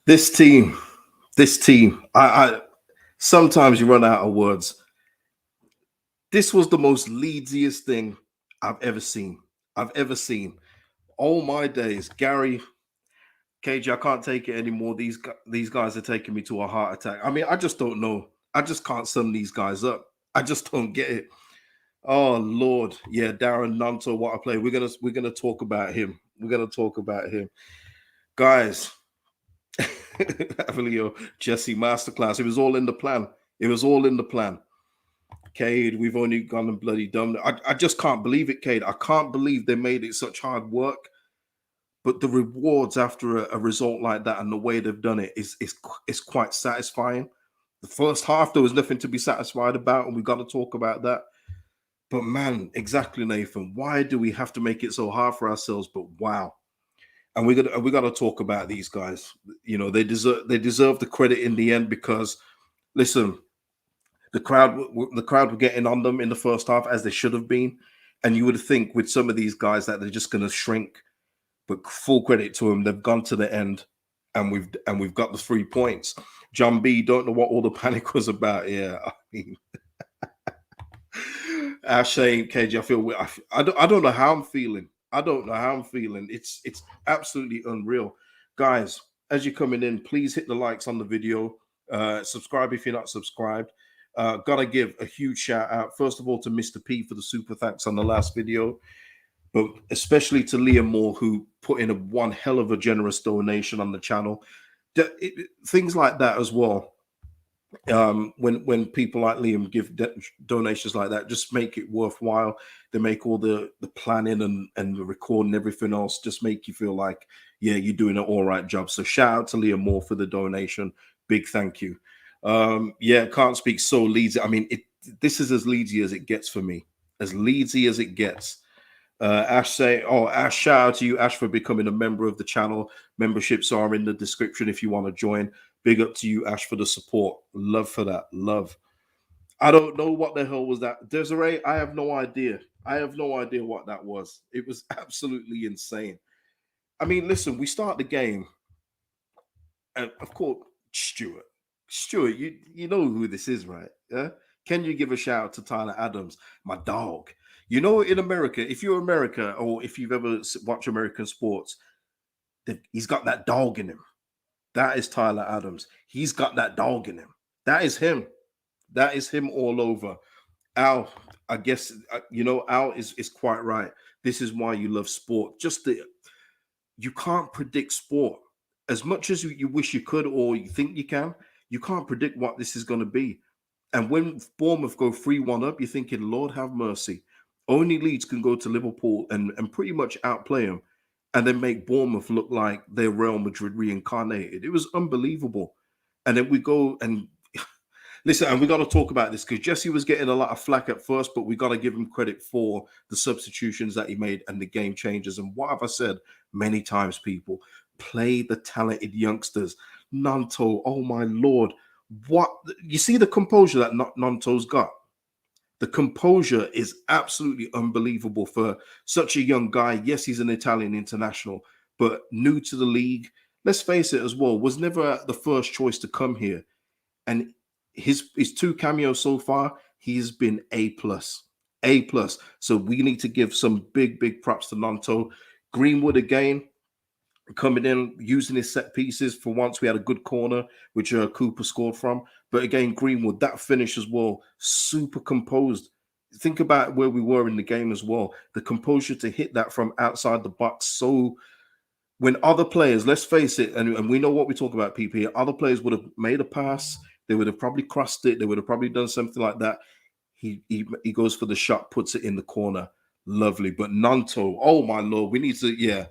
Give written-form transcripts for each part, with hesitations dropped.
This team, I sometimes you run out of words. This was the most Leedsiest thing I've ever seen. I've ever seen. All my days, Gary, KJ, I can't take it anymore. These guys are taking me to a heart attack. I mean, I just don't know. I just can't sum these guys up. I just don't get it. Oh Lord, yeah, Darren Gnonto, what a play. We're gonna talk about him. We're gonna talk about him, guys. Avalio, Jesse masterclass. It was all in the plan. It was all in the plan. Cade, we've only gone and bloody done. I just can't believe it, Cade. I can't believe they made it such hard work. But the rewards after a result like that and the way they've done it is quite satisfying. The first half, there was nothing to be satisfied about, and we got to talk about that. But man, exactly, Nathan. Why do we have to make it so hard for ourselves? But wow. And we got to talk about these guys. You know, they deserve the credit in the end because listen, the crowd were getting on them in the first half as they should have been, and you would think with some of these guys that they're just going to shrink. But full credit to them, they've gone to the end, and we've got the 3 points. John B, don't know what all the panic was about. Yeah, I mean, Shane, KJ, I don't know how I'm feeling. I don't know how I'm feeling. It's absolutely unreal, guys. As you're coming in, please hit the likes on the video. Subscribe if you're not subscribed. Gotta give a huge shout out, first of all, to Mr. P for the super thanks on the last video, but especially to Liam Moore, who put in one hell of a generous donation on the channel. Things like that as well. When people like Liam give donations like that, just make it worthwhile. They make all the planning and the recording and everything else just make you feel like, yeah, you're doing an all right job. So shout out to Liam Moore for the donation. Big thank you. Yeah, can't speak so Leedsy. I mean, this is as Leedsy as it gets for me. As Leedsy as it gets. Ash Ash, shout out to you, Ash, for becoming a member of the channel. Memberships are in the description if you want to join. Big up to you, Ash, for the support. Love for that. Love. I don't know what the hell was that. Desiree, I have no idea. I have no idea what that was. It was absolutely insane. I mean, listen, we start the game, and of course, Stuart. Stuart, you know who this is, right? Yeah. Can you give a shout out to Tyler Adams, my dog? You know, in America, if you're America or if you've ever watched American sports, he's got that dog in him. That is Tyler Adams. He's got that dog in him. That is him. That is him all over. Al, I guess Al is quite right. This is why you love sport. You can't predict sport as much as you wish you could or you think you can. You can't predict what this is going to be. And when Bournemouth go 3-1 up, you're thinking, Lord have mercy. Only Leeds can go to Liverpool and pretty much outplay them and then make Bournemouth look like they're Real Madrid reincarnated. It was unbelievable. And then we go and listen, and we got to talk about this because Jesse was getting a lot of flack at first, but we got to give him credit for the substitutions that he made and the game changes. And what have I said many times, people? Play the talented youngsters. Gnonto, oh my Lord. What you see the composure that Gnonto's got. The composure is absolutely unbelievable for such a young guy. Yes, he's an Italian international, but new to the league. Let's face it as well, was never the first choice to come here. And his 2 cameos so far, he's been A+. A+. So we need to give some big props to Gnonto. Greenwood again, coming in, using his set pieces. For once, we had a good corner, which Cooper scored from. But again, Greenwood, that finish as well, super composed. Think about where we were in the game as well. The composure to hit that from outside the box. So when other players, let's face it, and we know what we talk about, people here, other players would have made a pass. They would have probably crossed it. They would have probably done something like that. He goes for the shot, puts it in the corner. Lovely. But Gnonto, oh my Lord, we need to, yeah.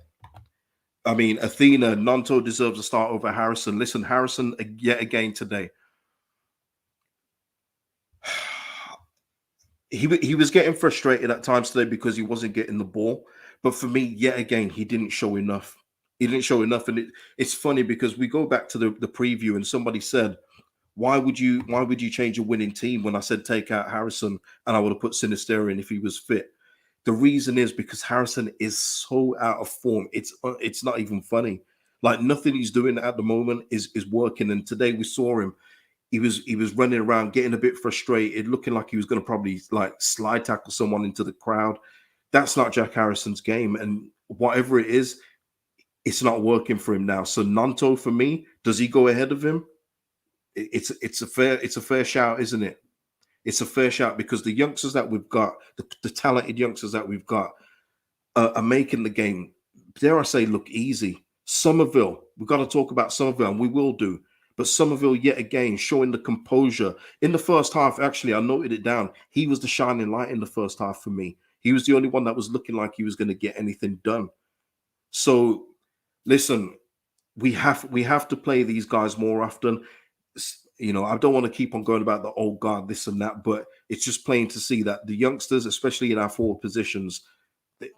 I mean, Athena, Gnonto deserves a start over Harrison. Listen, Harrison, yet again today. He was getting frustrated at times today because he wasn't getting the ball. But for me, yet again, he didn't show enough. He didn't show enough. And it's funny because we go back to the preview and somebody said, why would you change a winning team when I said take out Harrison and I would have put Sinister in if he was fit? The reason is because Harrison is so out of form. It's not even funny. Like nothing he's doing at the moment is working. And today we saw him. He was running around, getting a bit frustrated, looking like he was going to probably like slide tackle someone into the crowd. That's not Jack Harrison's game. And whatever it is, it's not working for him now. So Gnonto, for me, does he go ahead of him? It's a fair shout, isn't it? It's a fair shout because the youngsters that we've got, the talented youngsters that we've got, are making the game, dare I say, look easy. Summerville, we've got to talk about Summerville, and we will do. But Summerville, yet again, showing the composure. In the first half, actually, I noted it down. He was the shining light in the first half for me. He was the only one that was looking like he was going to get anything done. So, listen, we have to play these guys more often. You know, I don't want to keep on going about the old guard, this and that, but it's just plain to see that the youngsters, especially in our forward positions,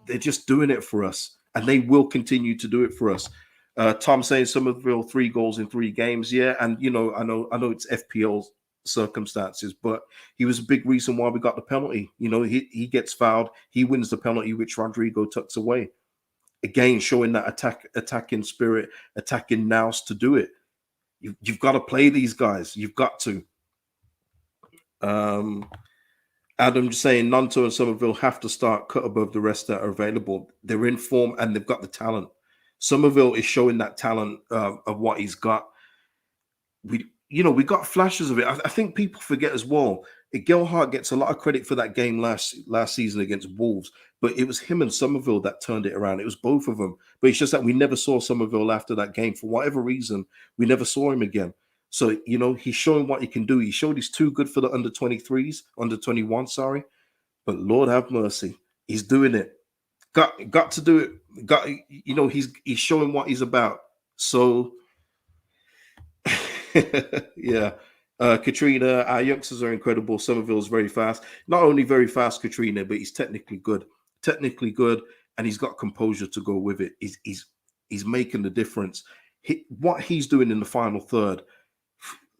they're just doing it for us, and they will continue to do it for us. Tom saying Summerville 3 goals in 3 games, yeah, and you know, I know it's FPL circumstances, but he was a big reason why we got the penalty. You know, he gets fouled, he wins the penalty, which Rodrigo tucks away. Again, showing that attacking spirit, attacking nous to do it. You've got to play these guys. You've got to. Adam saying Gnonto and Summerville have to start cut above the rest that are available. They're in form and they've got the talent. Summerville is showing that talent of what he's got. We got flashes of it. I think people forget as well. Gelhardt gets a lot of credit for that game last season against Wolves, but it was him and Summerville that turned it around. It was both of them. But it's just that we never saw Summerville after that game. For whatever reason, we never saw him again. So, you know, he's showing what he can do. He showed he's too good for the under 23s, under 21, sorry. But Lord have mercy, he's doing it. Got to do it. You know, he's showing what he's about. So, yeah. Katrina, our youngsters are incredible. Summerville's very fast. Not only very fast, Katrina, but he's technically good. And he's got composure to go with it. He's making the difference. What he's doing in the final third.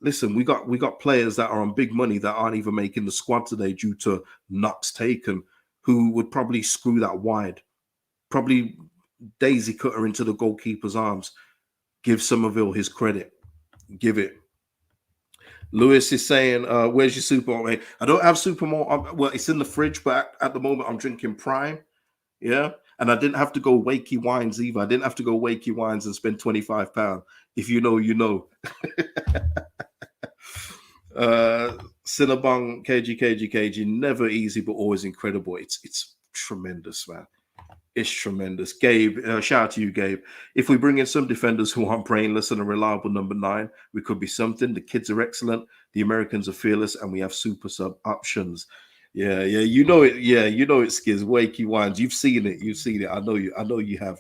Listen, we got players that are on big money that aren't even making the squad today due to knocks taken, who would probably screw that wide, probably daisy cutter into the goalkeeper's arms. Give Summerville his credit. Give it. Lewis is saying, where's your super mate? I don't have super malt. Well, it's in the fridge, but at the moment I'm drinking Prime. Yeah. And I didn't have to go Wakey Wines either. I didn't have to go Wakey Wines and spend £25. If you know, you know. Cinnabon, KG, never easy, but always incredible. It's tremendous, man. It's tremendous. Gabe, shout out to you, Gabe. If we bring in some defenders who aren't brainless and a reliable number 9, we could be something. The kids are excellent. The Americans are fearless, and we have super sub options. Yeah, you know it. Yeah, you know it, Skiz. Wakey Wines. You've seen it. I know you have.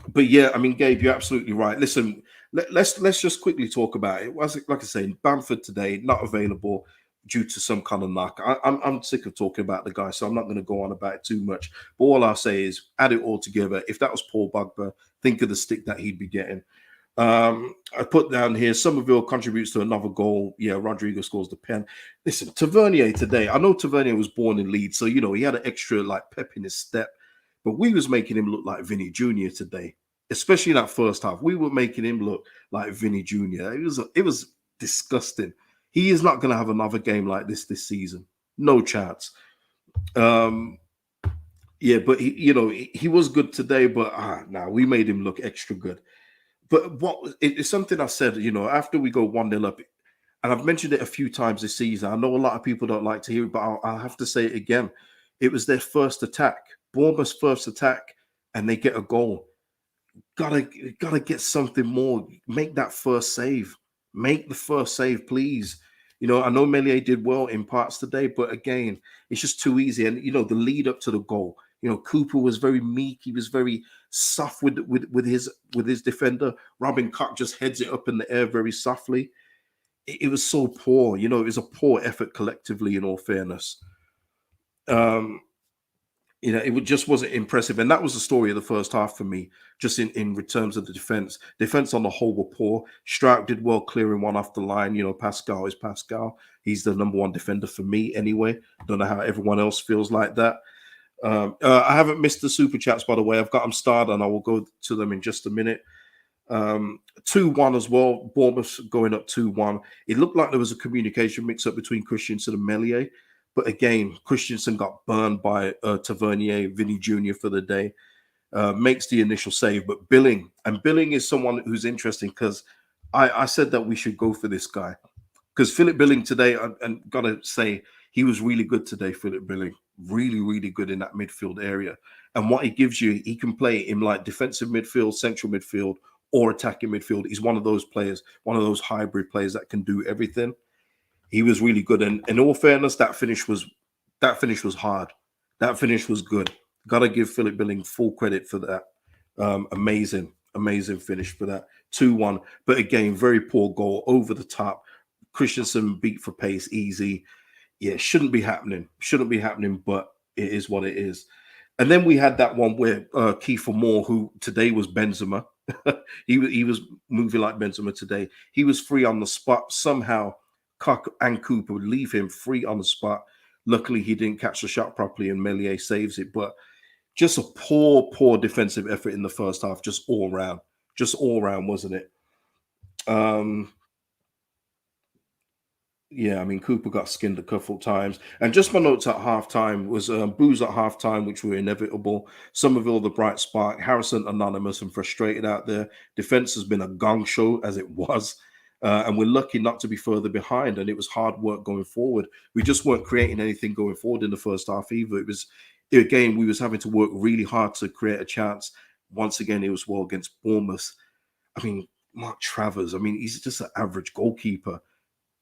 But yeah, I mean, Gabe, you're absolutely right. Listen, let's just quickly talk about it. Like I say, Bamford today not available due to some kind of knock. I'm sick of talking about the guy, so I'm not going to go on about it too much. But all I'll say is, add it all together. If that was Paul Pogba, think of the stick that he'd be getting. I put down here, Summerville contributes to another goal. Yeah, Rodrigo scores the pen. Listen, Tavernier today, I know Tavernier was born in Leeds, so, you know, he had an extra, like, pep in his step. But we was making him look like Vinny Jr. today, especially in that first half. We were making him look like Vinny Jr. It was disgusting. He is not going to have another game like this season. No chance. Yeah, but he was good today, but we made him look extra good. But it's something I said, after we go 1-0 up, and I've mentioned it a few times this season. I know a lot of people don't like to hear it, but I'll have to say it again. It was their first attack, Bournemouth's first attack, and they get a goal. Gotta get something more. Make that first save. Make the first save, please. I know Melier did well in parts today, but again, it's just too easy. And the lead up to the goal, Cooper was very meek. He was very soft with his defender. Robin Koch just heads it up in the air very softly. It was so poor. It was a poor effort collectively, in all fairness. It just wasn't impressive. And that was the story of the first half for me, just in terms of the defense. Defense on the whole were poor. Strout did well clearing one off the line. Pascal is Pascal. He's the number 1 defender for me anyway. Don't know how everyone else feels like that. I haven't missed the super chats, by the way. I've got them starred, and I will go to them in just a minute. 2-1 as well. Bournemouth going up 2-1. It looked like there was a communication mix-up between Christensen and Meslier, but again, Christensen got burned by Tavernier, Vinny Jr. for the day. Makes the initial save, but Billing is someone who's interesting because I said that we should go for this guy because Philip Billing today, and gotta say, he was really good today. Philip Billing, really good in that midfield area, and what he gives you, he can play in like defensive midfield, central midfield, or attacking midfield. He's one of those players, one of those hybrid players that can do everything. He was really good, and in all fairness, that finish was hard. That finish was good. Gotta give Philip Billing full credit for that. Amazing finish for that 2-1. But again, very poor goal over the top. Christensen beat for pace, easy. Yeah, shouldn't be happening, but it is what it is. And then we had that one where Kiefer Moore, who today was Benzema, he was moving like Benzema today. He was free on the spot. Somehow, Cock and Cooper would leave him free on the spot. Luckily, he didn't catch the shot properly, and Meslier saves it. But just a poor defensive effort in the first half, just all round, wasn't it? Yeah, I mean, Cooper got skinned a couple times. And just my notes at halftime was boos at halftime, which were inevitable. Summerville, the bright spark. Harrison, anonymous and frustrated out there. Defense has been a gong show, as it was. And we're lucky not to be further behind. And it was hard work going forward. We just weren't creating anything going forward in the first half either. It was, again, we was having to work really hard to create a chance. Once again, it was well against Bournemouth. I mean, Mark Travers, I mean, he's just an average goalkeeper.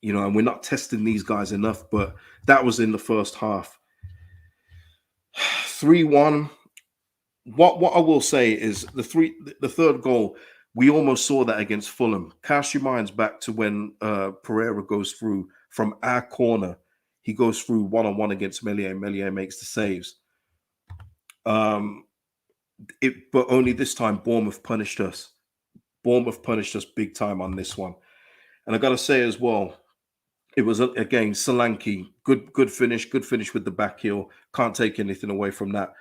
You know, and we're not testing these guys enough, but that was in the first half. 3-1. What I will say is the third goal, we almost saw that against Fulham. Cast your minds back to when Pereira goes through from our corner. He goes through one-on-one against Meslier. Meslier makes the saves. But only this time Bournemouth punished us. Bournemouth punished us big time on this one. And I got to say as well, it was, again, Solanke, good finish with the back heel. Can't take anything away from that.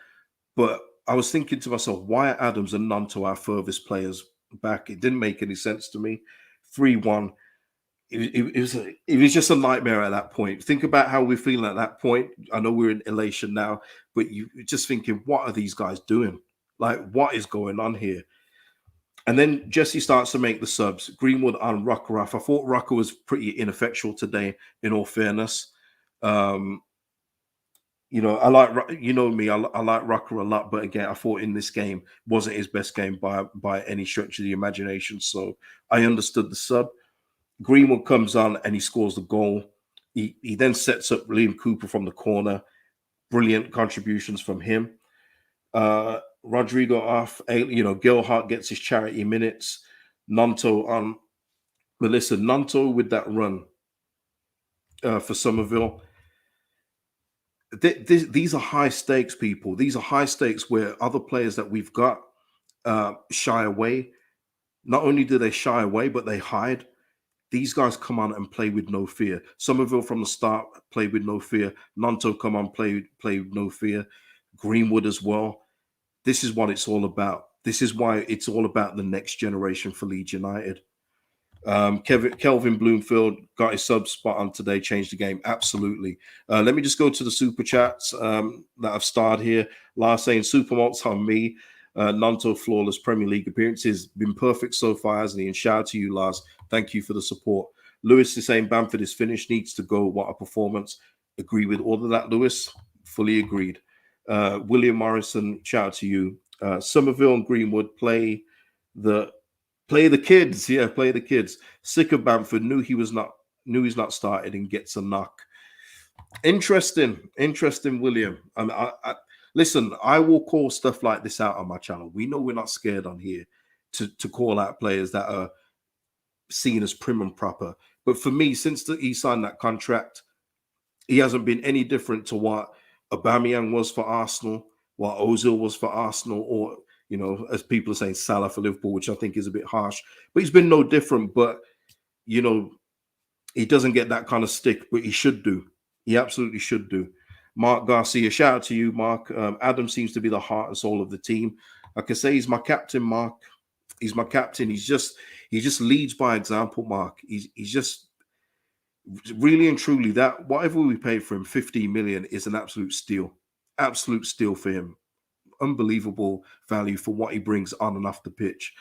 But I was thinking to myself, why are Adams and Gnonto our furthest players back? It didn't make any sense to me. 3-1. It was just a nightmare at that point. Think about how we're feeling at that point. I know we're in elation now, but you're just thinking, what are these guys doing? Like, what is going on here? And then Jesse starts to make the subs. Greenwood on Rucker off. I thought Rucker was pretty ineffectual today, in all fairness. You know, I like, you know me, I like Rucker a lot, but again, I thought in this game wasn't his best game by any stretch of the imagination. So I understood the sub. Greenwood comes on and he scores the goal. He then sets up Liam Cooper from the corner. Brilliant contributions from him. Rodrigo off, you know, Gilhart gets his charity minutes. Gnonto on. But listen, Gnonto with that run for Summerville. These are high stakes, people. These are high stakes where other players that we've got shy away. Not only do they shy away, but they hide. These guys come on and play with no fear. Summerville from the start played with no fear. Gnonto come on, play with no fear. Greenwood as well. This is what it's all about. This is why it's all about the next generation for Leeds United. Kelvin Bloomfield got his sub spot on today, changed the game. Absolutely. Let me just go to the super chats that I've started here. Lars saying, super malts on me. Gnonto flawless Premier League appearances. Been perfect so far, hasn't he? And shout out to you, Lars. Thank you for the support. Lewis is saying Bamford is finished, needs to go. What a performance. Agree with all of that, Lewis. Fully agreed. William Morrison, shout out to you. Summerville and Greenwood play the kids. Yeah, play the kids. Sick of Bamford, knew he's not started and gets a knock. Interesting, William. Listen, I will call stuff like this out on my channel. We know we're not scared on here to call out players that are seen as prim and proper. But for me, since he signed that contract, he hasn't been any different to what Aubameyang was for Arsenal, what Ozil was for Arsenal, or, you know, as people are saying, Salah for Liverpool, which I think is a bit harsh. But he's been no different. But, you know, he doesn't get that kind of stick, but he should do. He absolutely should do. Mark Garcia, shout out to you, Mark. Adam seems to be the heart and soul of the team. Like I say, he's my captain, Mark. He's my captain. He just leads by example, Mark. He's just really and truly that whatever we paid for him, 15 million is an absolute steal for him. Unbelievable value for what he brings on and off the pitch.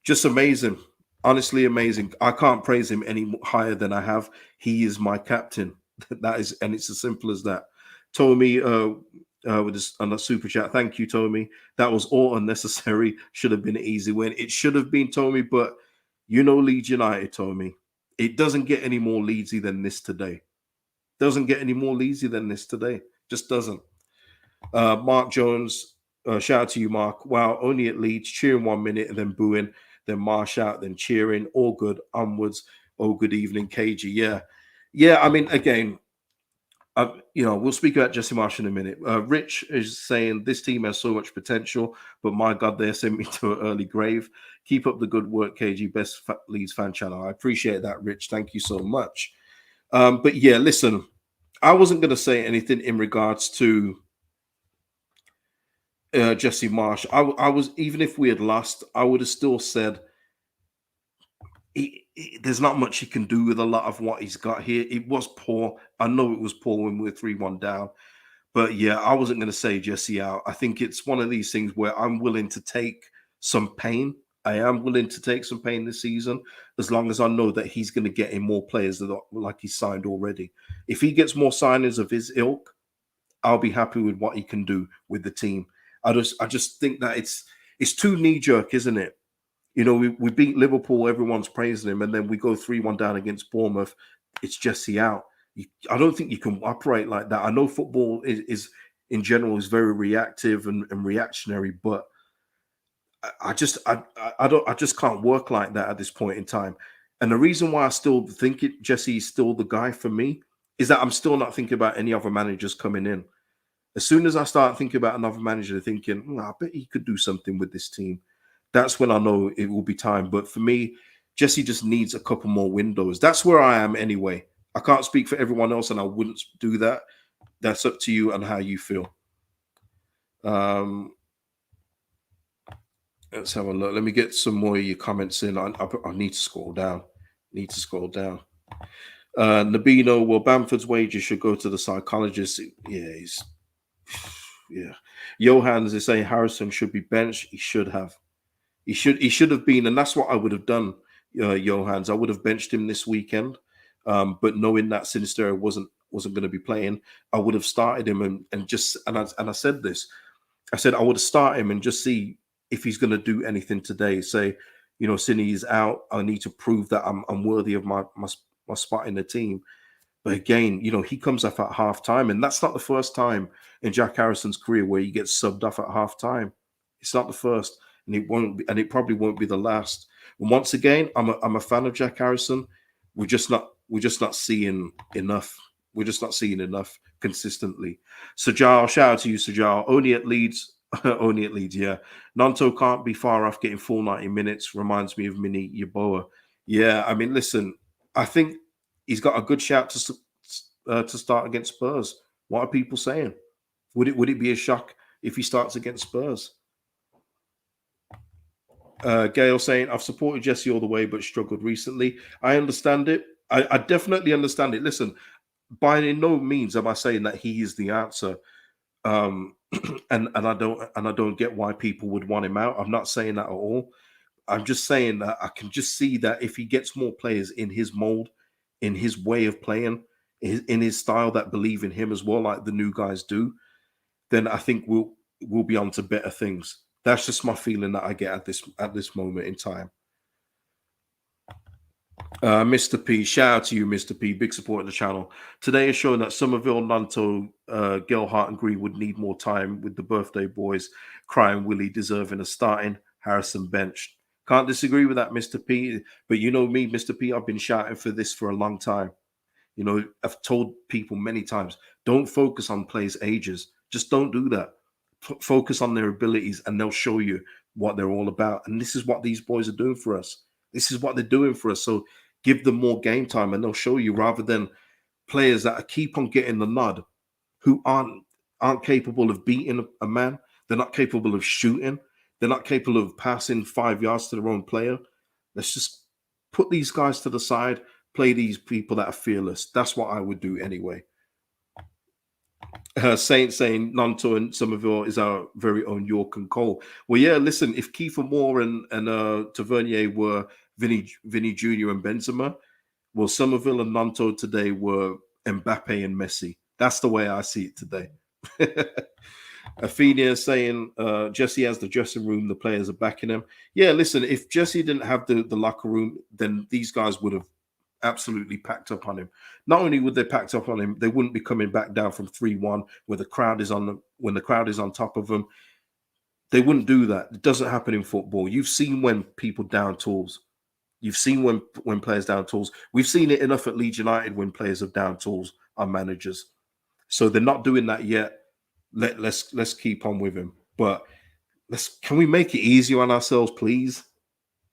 Just amazing, honestly amazing. I can't praise him any higher than I have. He is my captain. That is, and it's as simple as that. Tommy, with this on a super chat. Thank you, Tommy. That was all unnecessary. Should have been an easy win. It should have been, Tommy, but you know Leeds United, Tommy. It doesn't get any more Leedsy than this today. Doesn't get any more Leedsy than this today. Just doesn't. Mark Jones, shout out to you, Mark. Wow, only at Leeds, cheering 1 minute and then booing, then Marsch out, then cheering. All good, onwards. Oh, good evening, KG. Yeah. I mean, again, we'll speak about Jesse Marsch in a minute. Rich is saying this team has so much potential, but my God, they sent me to an early grave. Keep up the good work, KG. Best Leeds fan channel. I appreciate that, Rich. Thank you so much. But yeah, listen, I wasn't going to say anything in regards to Jesse Marsch. I was, even if we had lost, I would have still said there's not much he can do with a lot of what he's got here. It was poor. I know it was poor when we were 3-1 down. But yeah, I wasn't going to say Jesse out. I think it's one of these things where I'm willing to take some pain. I am willing to take some pain this season, as long as I know that he's going to get in more players that are, like he's signed already. If he gets more signings of his ilk, I'll be happy with what he can do with the team. I just think that it's too knee-jerk, isn't it? You know, we beat Liverpool, everyone's praising him, and then we go 3-1 down against Bournemouth. It's Jesse out. I don't think you can operate like that. I know football is in general is very reactive and reactionary, but I just can't work like that at this point in time. And the reason why I still think Jesse is still the guy for me is that I'm still not thinking about any other managers coming in. As soon as I start thinking about another manager, thinking, I bet he could do something with this team, that's when I know it will be time. But for me, Jesse just needs a couple more windows. That's where I am anyway. I can't speak for everyone else, and I wouldn't do that. That's up to you and how you feel. Let's have a look. Let me get some more of your comments in. I need to scroll down. Nabino, well, Bamford's wages should go to the psychologist. Yeah. Johans is saying Harrison should be benched. He should have. He should have been, and that's what I would have done, Johans. I would have benched him this weekend. But knowing that Sinisterra wasn't going to be playing, I would have started him and I said this. I said I would have started him and just see if he's going to do anything today. Say, Cine is out. I need to prove that I'm worthy of my spot in the team. But again, he comes off at half time, and that's not the first time in Jack Harrison's career where he gets subbed off at half time. It's not the first, and it probably won't be the last. And once again, I'm a fan of Jack Harrison. We're just not seeing enough. We're just not seeing enough consistently. Sajal, shout out to you, Sajal. Only at Leeds, yeah. Gnonto can't be far off getting full 90 minutes. Reminds me of Mini Yeboah. Yeah, I mean, listen, I think he's got a good shout to start against Spurs. What are people saying? Would it be a shock if he starts against Spurs? Gail saying, I've supported Jesse all the way, but struggled recently. I understand it. I definitely understand it. Listen, by no means am I saying that he is the answer. And I don't get why people would want him out. I'm not saying that at all. I'm just saying that I can just see that if he gets more players in his mold, in his way of playing, in his style that believe in him as well, like the new guys do, then I think we'll be on to better things. That's just my feeling that I get at this moment in time. Mr. P, shout out to you, Mr. P. Big support of the channel. Today is showing that Summerville, Gnonto, Gelhart, and Green would need more time with the birthday boys. Crying Willie deserving a starting. Harrison benched. Can't disagree with that, Mr. P. But you know me, Mr. P, I've been shouting for this for a long time. I've told people many times, don't focus on players' ages. Just don't do that. Focus on their abilities, and they'll show you what they're all about. And this is what these boys are doing for us. This is what they're doing for us. So give them more game time, and they'll show you, rather than players that keep on getting the nod who aren't capable of beating a man. They're not capable of shooting. They're not capable of passing 5 yards to their own player. Let's just put these guys to the side, play these people that are fearless. That's what I would do anyway. Saint saying Gnonto and Summerville is our very own York and Cole. Well, yeah, listen, if Kiefer Moore and Tavernier were Vinny Jr. and Benzema, well, Summerville and Gnonto today were Mbappe and Messi. That's the way I see it today. Athenia saying Jesse has the dressing room, the players are backing him. Yeah, listen, if Jesse didn't have the locker room, then these guys would have absolutely packed up on him. Not only would they packed up on him, they wouldn't be coming back down from 3-1 where the crowd is on them, when the crowd is on top of them. They wouldn't do that. It doesn't happen in football. You've seen when people down tools. You've seen when players down tools. We've seen it enough at Leeds United when players have down tools on managers. So they're not doing that yet. Let's keep on with him. But can we make it easier on ourselves, please?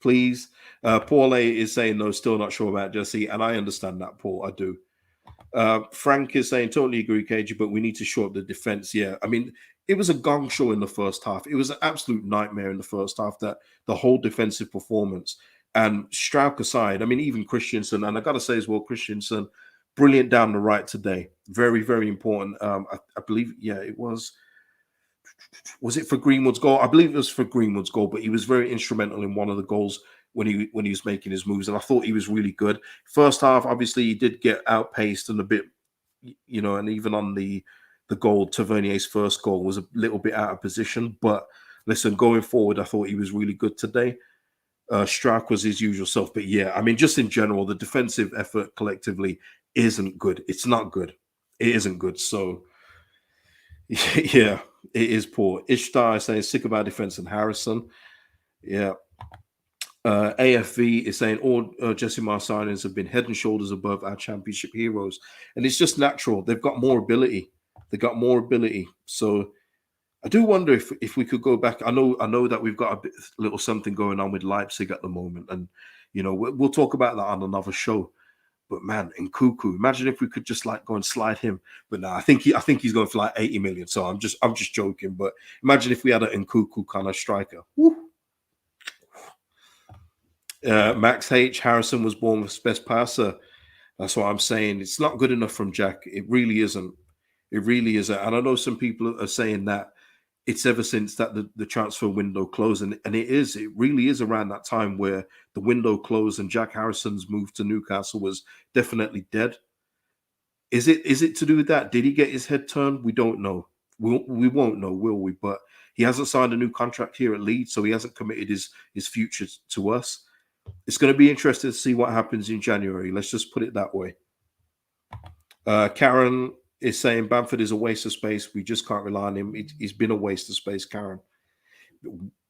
Please. Paul A is saying no, still not sure about Jesse, and I understand that, Paul. I do. Frank is saying totally agree, KG, but we need to shore up the defense. Yeah, I mean, it was a gong show in the first half. It was an absolute nightmare in the first half, that the whole defensive performance. And Strauch aside, I mean, even Christensen, and I got to say as well, Christensen, brilliant down the right today. Very, very important. I believe, yeah, it was it for Greenwood's goal? I believe it was for Greenwood's goal, but he was very instrumental in one of the goals when he was making his moves, and I thought he was really good. First half, obviously, he did get outpaced and a bit, and even on the goal, Tavernier's first goal was a little bit out of position. But listen, going forward, I thought he was really good today. Strauch was his usual self, but yeah, I mean, just in general, the defensive effort collectively isn't good. It's not good. It isn't good. So yeah, it is poor. Ishtar is saying sick about defense and Harrison. Yeah. AFV is saying all Jesse Marsch signings have been head and shoulders above our championship heroes. And it's just natural. They've got more ability. So I do wonder if we could go back. I know that we've got a little something going on with Leipzig at the moment. And, we'll talk about that on another show. But man, Nkunku, imagine if we could just go and slide him. But no, I think he's going for 80 million. So I'm just joking. But imagine if we had an Nkunku kind of striker. Woo. Max H. Harrison was Bournemouth's best passer. That's what I'm saying. It's not good enough from Jack. It really isn't. It really isn't. And I know some people are saying that it's ever since that the transfer window closed. And it is. It really is around that time where the window closed and Jack Harrison's move to Newcastle was definitely dead. Is it to do with that? Did he get his head turned? We don't know. We won't know, will we? But he hasn't signed a new contract here at Leeds, so he hasn't committed his future to us. It's going to be interesting to see what happens in January. Let's just put it that way. Karen is saying Bamford is a waste of space. We just can't rely on him. He's been a waste of space, Karen.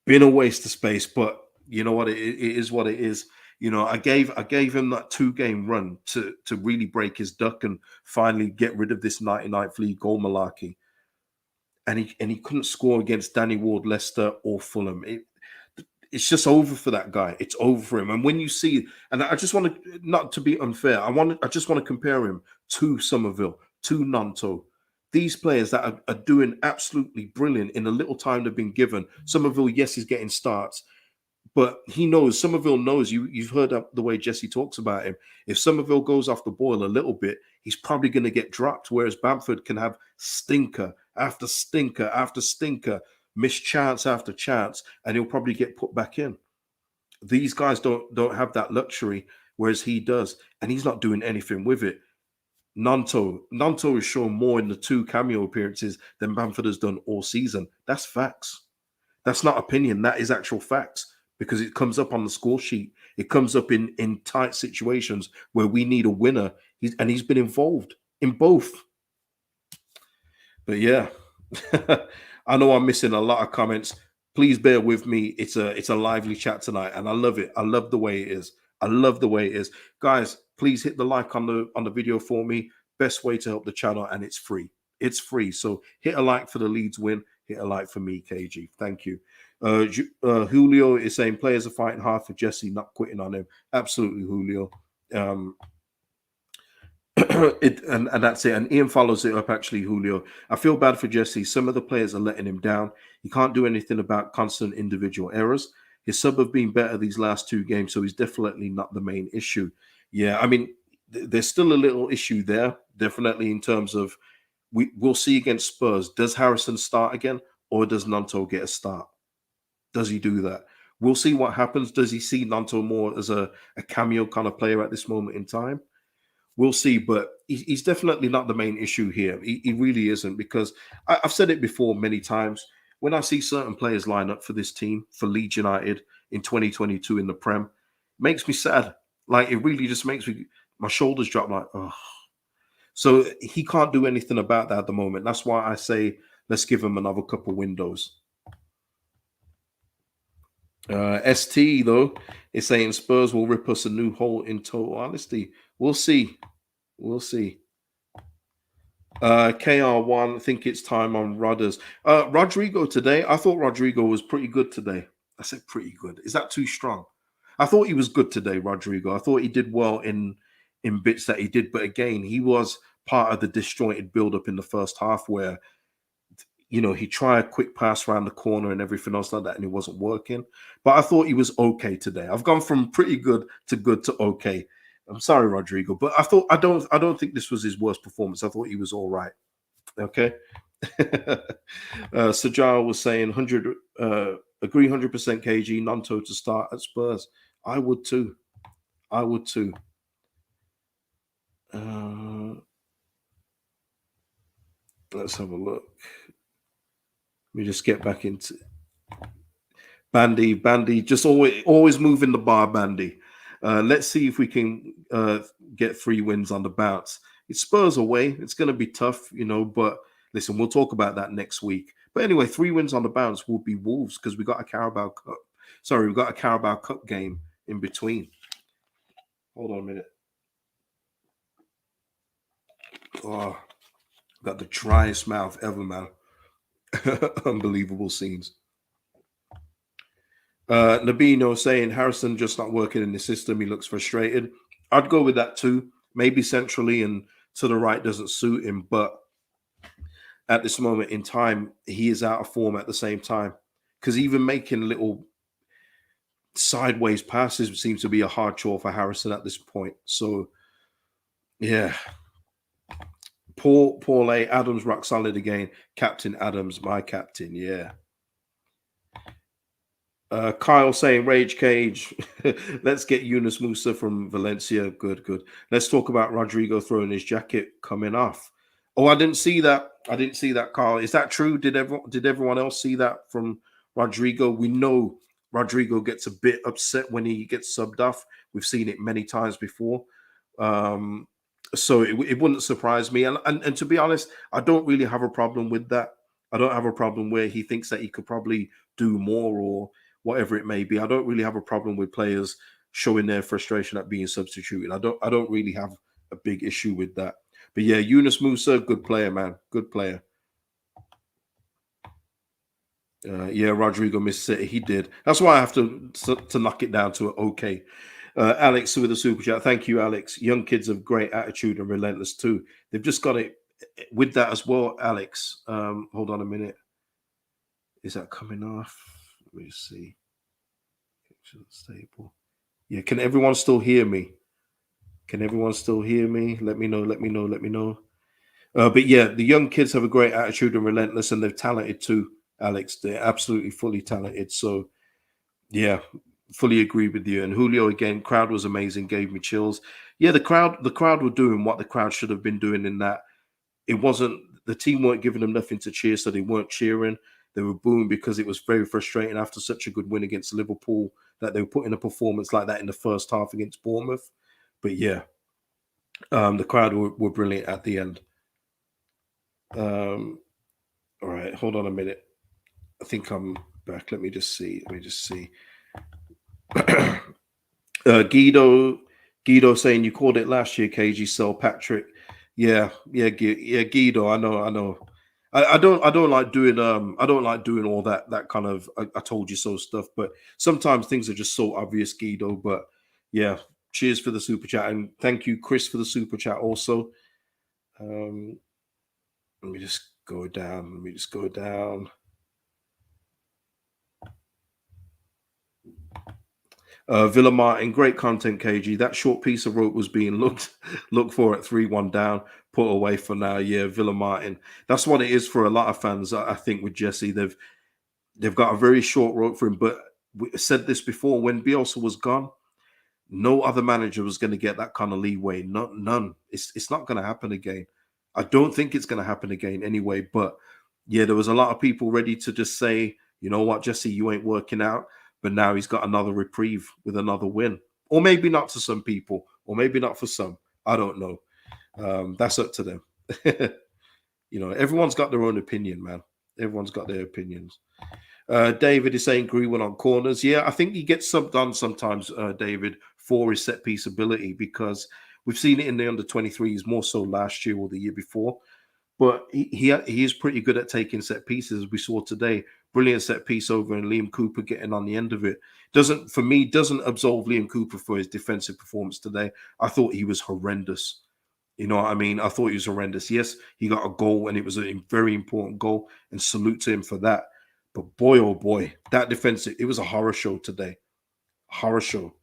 Been a waste of space, but you know what? It is what it is. I gave him that 2-game run to really break his duck and finally get rid of this 99th league goal malarkey. And he couldn't score against Danny Ward, Leicester, or Fulham. It's just over for that guy. It's over for him. And when you see, and I just want to, not to be unfair, I just want to compare him to Summerville, to Gnonto. These players that are doing absolutely brilliant in the little time they've been given. Summerville, yes, he's getting starts, but he knows, Summerville knows, you've heard the way Jesse talks about him. If Summerville goes off the boil a little bit, he's probably going to get dropped, whereas Bamford can have stinker after stinker after stinker, miss chance after chance, and he'll probably get put back in. These guys don't have that luxury, whereas he does, and he's not doing anything with it. Gnonto has shown more in the 2 cameo appearances than Bamford has done all season. That's facts. That's not opinion. That is actual facts, because it comes up on the score sheet. It comes up in tight situations where we need a winner. He's been involved in both. But yeah, I know I'm missing a lot of comments. Please bear with me. It's a lively chat tonight, and I love it. I love the way it is. I love the way it is. Guys, please hit the like on the video for me. Best way to help the channel, and it's free. It's free. So hit a like for the Leeds win. Hit a like for me, KG. Thank you. Julio is saying players are fighting hard for Jesse, not quitting on him. Absolutely, Julio. and that's it. And Ian follows it up actually, Julio. I feel bad for Jesse. Some of the players are letting him down. He can't do anything about constant individual errors. His sub have been better these last two games, so he's definitely not the main issue. Yeah, I mean, there's still a little issue there, definitely in terms of we'll see against Spurs. Does Harrison start again, or does Gnonto get a start? Does he do that? We'll see what happens. Does he see Gnonto more as a cameo kind of player at this moment in time? We'll see, but he's definitely not the main issue here. He really isn't, because I've said it before many times. When I see certain players line up for this team, for Leeds United in 2022 in the Prem, it makes me sad. Like, it really just makes me, my shoulders drop like, oh. So he can't do anything about that at the moment. That's why I say let's give him another couple windows. ST though is saying Spurs will rip us a new hole in total honesty. We'll see. We'll see. KR1, I think it's time on Rodders. Rodrigo today, I thought Rodrigo was pretty good today. I said pretty good. Is that too strong? I thought he was good today, Rodrigo. I thought he did well in bits that he did. But again, he was part of the disjointed build-up in the first half where, you know, he tried a quick pass around the corner and everything else like that, and it wasn't working. But I thought he was okay today. I've gone from pretty good to okay. I'm sorry, Rodrigo, but I don't think this was his worst performance. I thought he was all right. Okay. Sajal was saying 100 agree 100% KG Gnonto to start at Spurs. I would too. I would too. Let's have a look. Let me just get back into Bandy, just always moving the bar, Bandy. Let's see if we can get 3 wins on the bounce. It's Spurs away. It's going to be tough, you know, but listen, we'll talk about that next week. But anyway, 3 wins on the bounce will be Wolves because we got a Carabao Cup. Sorry, we've got a Carabao Cup game in between. Hold on a minute. Oh, got the driest mouth ever, man. Unbelievable scenes. Nabino saying Harrison just not working in the system. He looks frustrated. I'd go with that too. Maybe centrally and to the right doesn't suit him, but at this moment in time, he is out of form at the same time. Because even making little sideways passes seems to be a hard chore for Harrison at this point. So, yeah. Paul A. Adams rock solid again. Captain Adams, my captain. Yeah. Kyle saying Rage Cage. Let's get Yunus Musa from Valencia. Good. Let's talk about Rodrigo throwing his jacket coming off. Oh, I didn't see that. Carl. Is that true? Did everyone else see that from Rodrigo? We know Rodrigo gets a bit upset when he gets subbed off. We've seen it many times before. So it wouldn't surprise me. And to be honest, I don't really have a problem with that. I don't have a problem where he thinks that he could probably do more or whatever it may be. I don't really have a problem with players showing their frustration at being substituted. I don't really have a big issue with that. But yeah, Yunus Musa, good player, man. Good player. Yeah, Rodrigo missed City. He did. That's why I have to knock it down to okay. Alex with a super chat. Thank you, Alex. Young kids have great attitude and relentless too. They've just got it with that as well, Alex. Hold on a minute. Is that coming off? Let me see. Stable. Yeah, can everyone still hear me? Let me know. But yeah, the young kids have a great attitude and relentless, and they're talented too, Alex. They're absolutely fully talented. So yeah, fully agree with you. And Julio again, crowd was amazing, gave me chills. Yeah, the crowd were doing what the crowd should have been doing in that. It wasn't, the team weren't giving them nothing to cheer, so they weren't cheering. They were booing because it was very frustrating after such a good win against Liverpool that they were putting a performance like that in the first half against Bournemouth. But yeah, the crowd were brilliant at the end. All right, hold on a minute. I think I'm back. Let me just see. Guido saying you called it last year, KG sell Patrick. Yeah, Guido. I know. I don't like doing all that kind of I told you so stuff, but sometimes things are just so obvious, Guido. But yeah, cheers for the super chat, and thank you, Chris, for the super chat also. Let me just go down. Let me just go down. Villa Martin, great content, KG. That short piece of rope was being looked for at 3-1 down, put away for now. Yeah, Villa Martin. That's what it is for a lot of fans. I think with Jesse, they've got a very short rope for him. But we said this before, when Bielsa was gone, no other manager was going to get that kind of leeway. None. It's not going to happen again. I don't think it's going to happen again anyway. But yeah, there was a lot of people ready to just say, you know what, Jesse, you ain't working out. But now he's got another reprieve with another win. Or maybe not to some people, or maybe not for some. I don't know. That's up to them. You know, everyone's got their own opinion, man. Everyone's got their opinions. David is saying Greenwood on corners. Yeah, I think he gets subbed on sometimes, David, for his set piece ability, because we've seen it in the under 23s more so last year or the year before. But he is pretty good at taking set pieces, as we saw today. Brilliant set piece over, and Liam Cooper getting on the end of it. Doesn't absolve Liam Cooper for his defensive performance today. I thought he was horrendous. You know what I mean? I thought he was horrendous. Yes, he got a goal, and it was a very important goal, and salute to him for that. But boy, oh boy, that defensive, it was a horror show today. Horror show.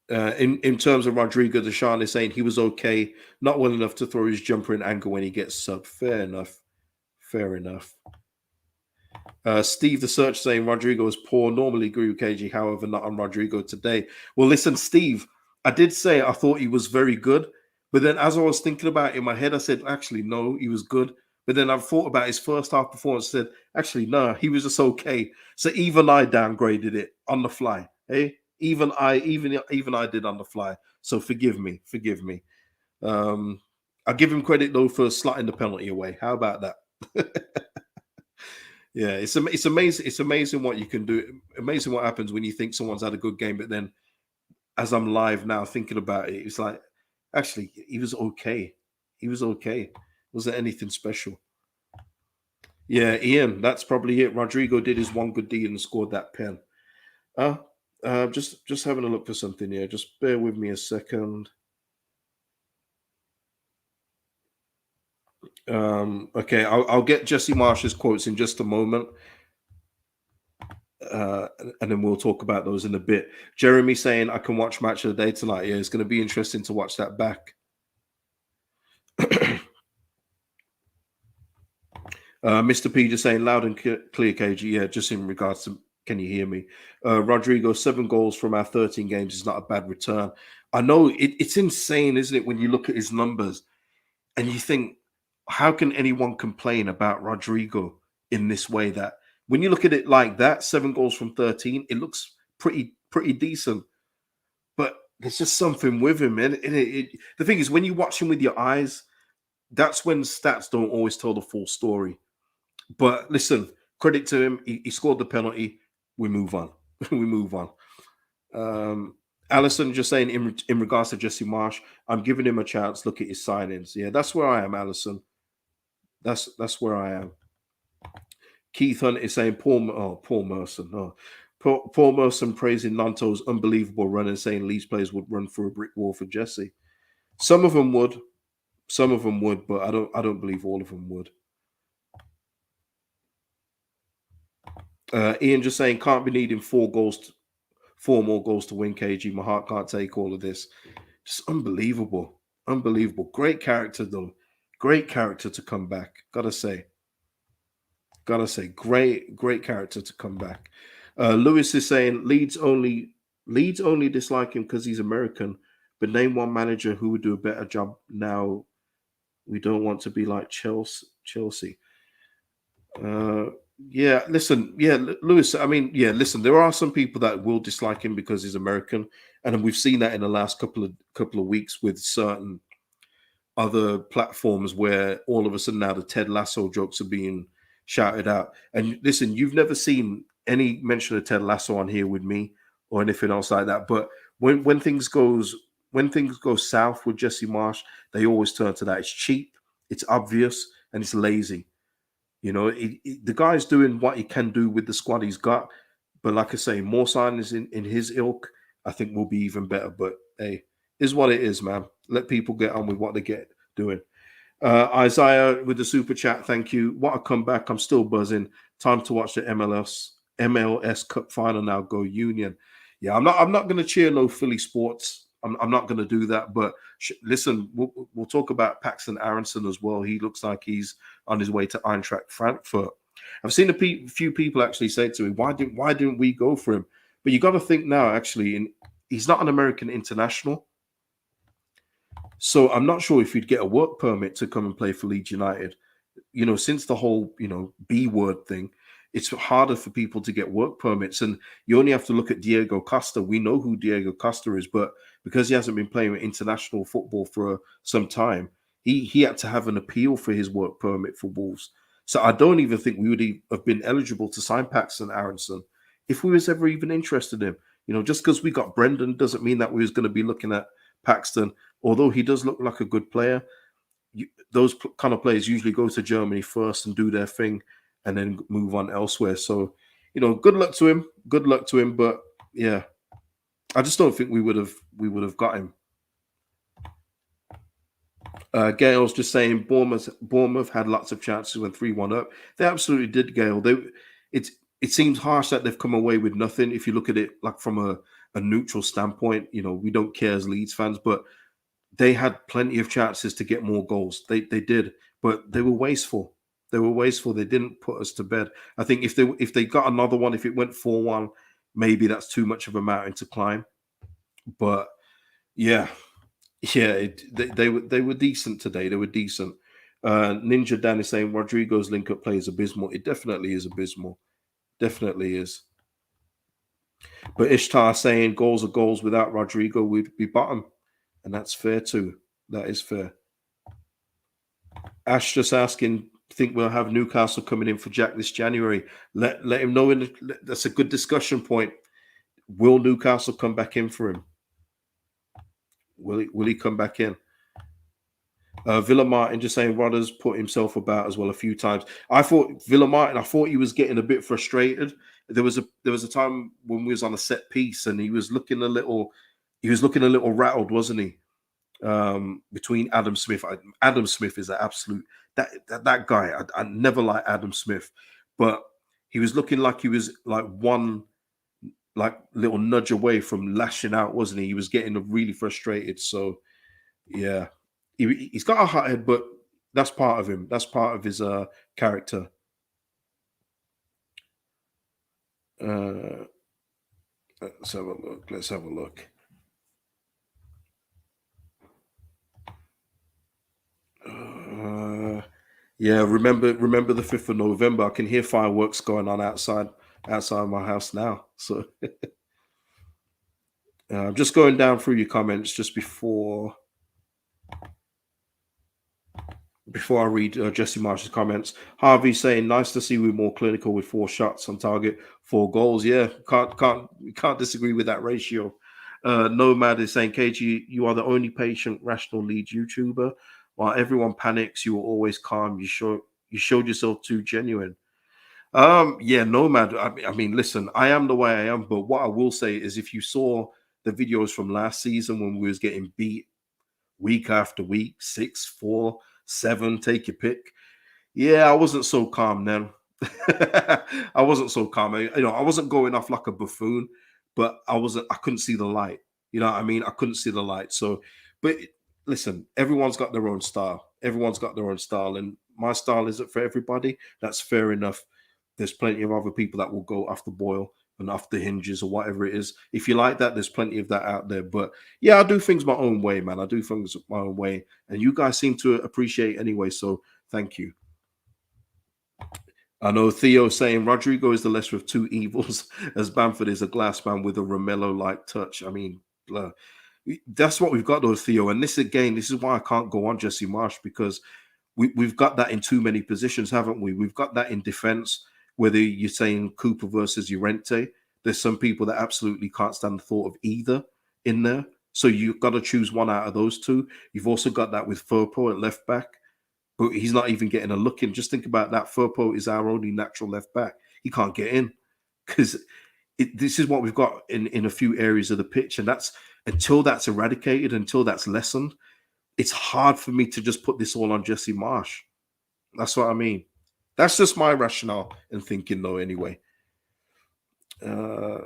In terms of Rodrigo, Deshaun is saying he was okay, not well enough to throw his jumper in anger when he gets subbed. Fair enough. Fair enough. Steve the Search saying Rodrigo is poor. Normally agree with KG, however, not on Rodrigo today. Well, listen, Steve, I did say I thought he was very good, but then as I was thinking about it in my head, I said, actually, no, he was good. But then I thought about his first half performance, said, actually, no, he was just okay. So even I downgraded it on the fly. Hey, even I did on the fly. So forgive me. I'll give him credit though for slotting the penalty away. How about that? Yeah, it's amazing. It's amazing what you can do. Amazing what happens when you think someone's had a good game, but then as I'm live now thinking about it, it's like actually he was okay. He was okay. Wasn't anything special. Yeah, Ian, that's probably it. Rodrigo did his one good deed and scored that pen. Just having a look for something here. Just bear with me a second. Okay, I'll get Jesse Marsch's quotes in just a moment. And then we'll talk about those in a bit. Jeremy saying I can watch Match of the Day tonight. Yeah, it's going to be interesting to watch that back. Mr. P just saying loud and clear, KG. Yeah, just in regards to can you hear me? Rodrigo, 7 goals from our 13 games is not a bad return. I know it's insane, isn't it, when you look at his numbers and you think, how can anyone complain about Rodrigo in this way? That when you look at it like that, 7 goals from 13, it looks pretty decent. But there's just something with him, and the thing is, when you watch him with your eyes, that's when stats don't always tell the full story. But listen, credit to him. He scored the penalty. We move on. We move on. Allison just saying in regards to Jesse Marsch, I'm giving him a chance. Look at his signings. Yeah, that's where I am, Allison. That's where I am. Keith Hunt is saying Paul Merson. Oh, Paul Merson praising Gnonto's unbelievable run and saying Leeds players would run through a brick wall for Jesse. Some of them would, but I don't believe all of them would. Ian just saying can't be needing 4 more goals to win, KG. My heart can't take all of this. Just unbelievable. Great character though. Great character to come back. Gotta say, great character to come back. Lewis is saying Leeds only dislike him because he's American. But name one manager who would do a better job now. We don't want to be like Chelsea. Yeah, listen, yeah, Lewis. I mean, yeah, listen. There are some people that will dislike him because he's American, and we've seen that in the last couple of weeks with certain other platforms where all of a sudden now the Ted Lasso jokes are being shouted out. And listen, you've never seen any mention of Ted Lasso on here with me or anything else like that. But when things go south with Jesse Marsch, they always turn to that. It's cheap, it's obvious, and it's lazy. You know, the guy's doing what he can do with the squad he's got. But like I say, more signings in his ilk, I think we'll be even better. But hey, is what it is, man. Let people get on with what they get doing. Isaiah with the super chat, thank you. What a comeback! I'm still buzzing. Time to watch the MLS Cup final now. Go Union! Yeah, I'm not going to cheer no Philly sports. I'm not going to do that. But listen, we'll talk about Paxton Aronson as well. He looks like he's on his way to Eintracht Frankfurt. I've seen a few people actually say to me, why didn't we go for him? But you got to think now, actually, he's not an American international. So I'm not sure if you'd get a work permit to come and play for Leeds United. You know, since the whole, B word thing, it's harder for people to get work permits. And you only have to look at Diego Costa. We know who Diego Costa is, but because he hasn't been playing international football for some time, he had to have an appeal for his work permit for Wolves. So I don't even think we would have been eligible to sign Paxton Aronson if we was ever even interested in him. You know, just because we got Brendan doesn't mean that we was going to be looking at Paxton. Although he does look like a good player, those kind of players usually go to Germany first and do their thing and then move on elsewhere. So, good luck to him. Good luck to him. But yeah, I just don't think we would have got him. Gail's just saying Bournemouth had lots of chances when 3-1 up. They absolutely did, Gail. It seems harsh that they've come away with nothing. If you look at it like from a neutral standpoint, we don't care as Leeds fans, but they had plenty of chances to get more goals. They did, but they were wasteful. They were wasteful. They didn't put us to bed. I think if they got another one, if it went 4-1, maybe that's too much of a mountain to climb. But yeah, they were decent today. They were decent. Ninja Dan is saying Rodrigo's link-up play is abysmal. It definitely is abysmal. Definitely is. But Ishtar saying goals are goals. Without Rodrigo, we'd be bottom. And that's fair too. That is fair. Ash just asking, think we'll have Newcastle coming in for Jack this January? Let him know. That's a good discussion point. Will Newcastle come back in for him? Will he come back in? Villa Martin just saying Rodgers put himself about as well a few times. I thought Villa Martin, I thought he was getting a bit frustrated. There was a time when we was on a set piece and he was looking a little rattled, wasn't he? Between Adam Smith. Adam Smith is an absolute that guy. I never liked Adam Smith, but he was looking like he was like one little nudge away from lashing out, wasn't he? He was getting really frustrated. So yeah, he's got a hot head, but that's part of him. That's part of his character. Let's have a look. Yeah, remember the 5th of November. I can hear fireworks going on outside my house now. So I'm just going down through your comments just before I read Jesse Marsh's comments. Harvey saying, nice to see we're more clinical with 4 shots on target, 4 goals. Yeah, can't disagree with that ratio. Nomad is saying, KG, you are the only patient, rational Leeds YouTuber. While everyone panics, you were always calm. You showed yourself too genuine. Yeah, Nomad. I mean, listen, I am the way I am, but what I will say is if you saw the videos from last season when we was getting beat week after week, 6-4, 7, take your pick. Yeah, I wasn't so calm then. I wasn't so calm. I wasn't going off like a buffoon, but I couldn't see the light. You know what I mean? I couldn't see the light. So, but listen, everyone's got their own style. Everyone's got their own style, and my style isn't for everybody. That's fair enough. There's plenty of other people that will go off the boil and off the hinges or whatever it is. If you like that, there's plenty of that out there. But yeah, I do things my own way, man. I do things my own way, and you guys seem to appreciate anyway. So thank you. I know Theo saying Rodrigo is the lesser of two evils, as Bamford is a glass man with a Romelo-like touch. I mean, that's what we've got though, Theo. And this is why I can't go on Jesse Marsch, because we've got that in too many positions, haven't we? We've got that in defense, whether you're saying Cooper versus Llorente. There's some people that absolutely can't stand the thought of either in there. So you've got to choose one out of those two. You've also got that with Firpo at left back, but he's not even getting a look in. Just think about that. Firpo is our only natural left back. He can't get in because this is what we've got in a few areas of the pitch, and that's until that's eradicated, until that's lessened, it's hard for me to just put this all on Jesse Marsch. That's what I mean. That's just my rationale and thinking, though. Anyway, yeah,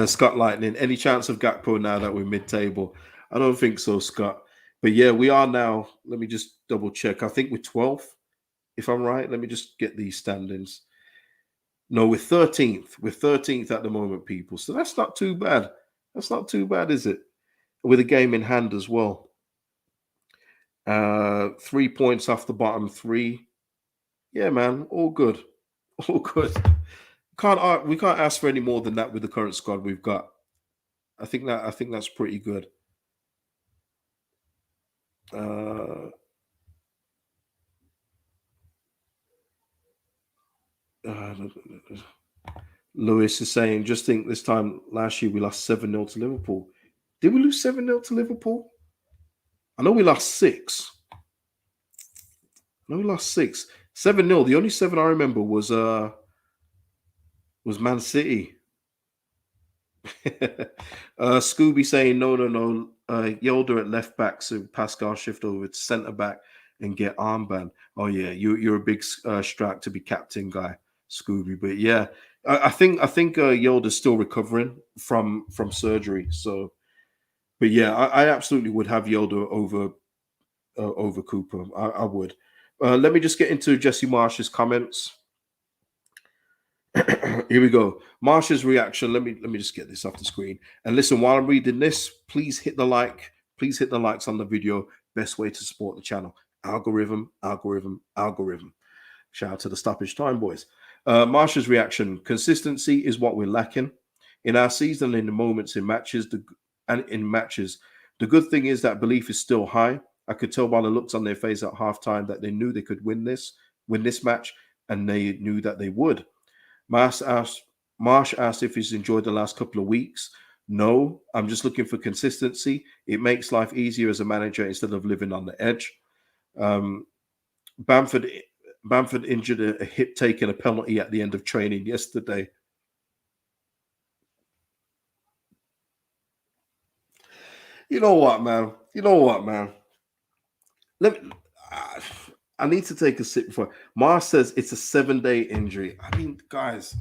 Scott Lightning. Any chance of Gakpo now that we're mid-table? I don't think so, Scott. But yeah, we are now. Let me just double check. I think we're 12th, if I'm right. Let me just get these standings. No, we're 13th. We're 13th at the moment, people. So that's not too bad. That's not too bad, is it? With a game in hand as well. 3 points off the bottom three. Yeah, man, all good. All good. We can't ask for any more than that with the current squad we've got. I think that's pretty good. Lewis is saying, just think this time last year we lost 7-0 to Liverpool. Did we lose 7-0 to Liverpool? I know we lost 6. No, we lost 6. 7-0. The only 7 I remember was Man City. Scooby saying no. Yolder at left back, so Pascal shift over to centre back and get armband. Oh yeah, you're a big strike to be captain guy, Scooby. But yeah, I think Yolder's still recovering from surgery. So, but yeah, I absolutely would have Yolder over Cooper. I would. Let me just get into Jesse Marsch's comments. Here we go. Marsch's reaction. Let me just get this off the screen. And listen, while I'm reading this, please hit the like. Please hit the likes on the video. Best way to support the channel. Algorithm. Shout out to the stoppage time, boys. Marsch's reaction. Consistency is what we're lacking in our season. In the moments in matches, the good thing is that belief is still high. I could tell by the looks on their face at halftime that they knew they could win this match, and they knew that they would. Marsch asked if he's enjoyed the last couple of weeks. No, I'm just looking for consistency. It makes life easier as a manager instead of living on the edge. Bamford injured a hip taking a penalty at the end of training yesterday. You know what, man? I need to take a sip before. Marsch says it's a 7-day injury. I mean, guys.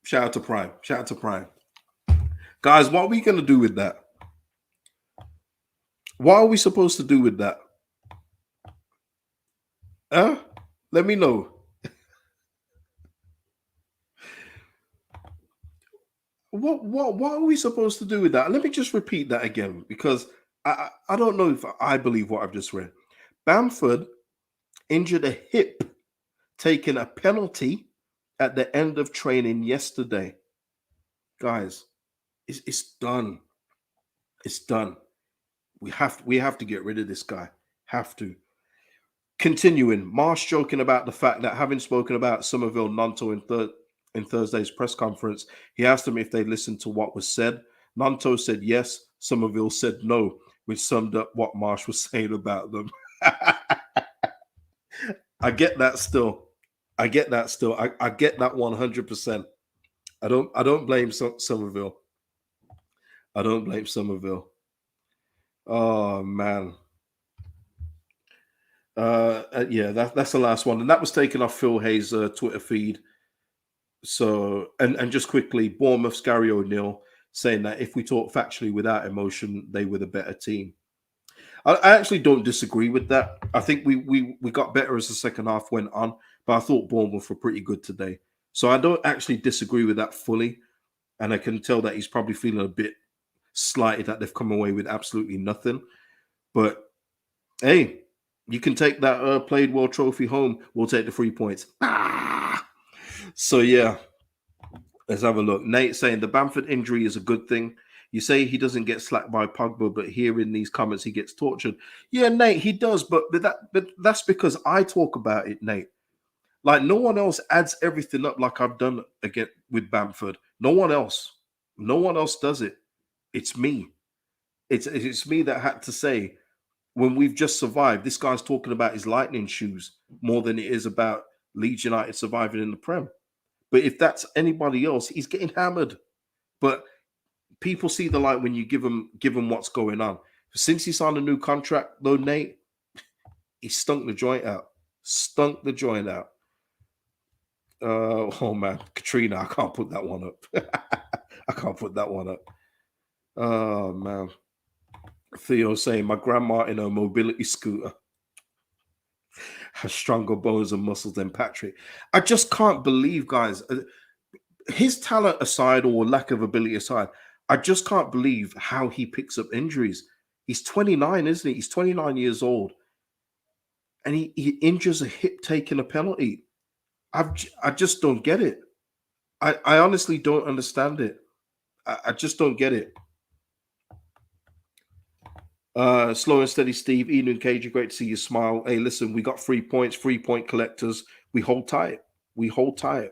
Shout out to Prime. Guys, what are we going to do with that? What are we supposed to do with that? Huh? Let me know. What are we supposed to do with that? Let me just repeat that again, because I don't know if I believe what I've just read. Bamford injured a hip taking a penalty at the end of training yesterday. Guys, it's done. It's done. We have to get rid of this guy. Have to. Continuing, Marsch joking about the fact that having spoken about Summerville Gnonto in Thursday's press conference, he asked them if they listened to what was said. Gnonto said yes. Summerville said no, which summed up what Marsch was saying about them. I get that still. I get that 100%. I don't blame Summerville. I don't blame Summerville. Oh man. Yeah, that's the last one, and that was taken off Phil Hayes' Twitter feed. So, and just quickly, Bournemouth's Gary O'Neill saying that if we talk factually without emotion, they were the better team. I actually don't disagree with that. I think we got better as the second half went on, but I thought Bournemouth were pretty good today. So I don't actually disagree with that fully, and I can tell that he's probably feeling a bit slighted that they've come away with absolutely nothing. But hey, you can take that Played Well trophy home. We'll take the 3 points. So yeah, let's have a look. Nate saying the Bamford injury is a good thing. You say he doesn't get slapped by Pogba, but here in these comments he gets tortured. Yeah, Nate, he does, but that's because I talk about it, Nate. Like no one else adds everything up like I've done again with Bamford. No one else does it. It's me. It's me that had to say, when we've just survived, this guy's talking about his lightning shoes more than it is about Leeds United surviving in the Prem. But if that's anybody else, he's getting hammered. But people see the light when you give him what's going on. Since he signed a new contract, though, Nate, he stunk the joint out. Stunk the joint out. Oh man, Katrina, I can't put that one up. I can't put that one up. Oh man. Theo saying my grandma in her mobility scooter has stronger bones and muscles than Patrick. I just can't believe, guys. His talent aside or lack of ability aside, I just can't believe how he picks up injuries. He's 29, isn't he? He's 29 years old. And he injures a hip taking a penalty. I just don't get it. I honestly don't understand it. I just don't get it. Slow and steady, Steve. Ian and KG, great to see you smile. Hey, listen, we got 3 points, 3-point collectors. We hold tight. We hold tight.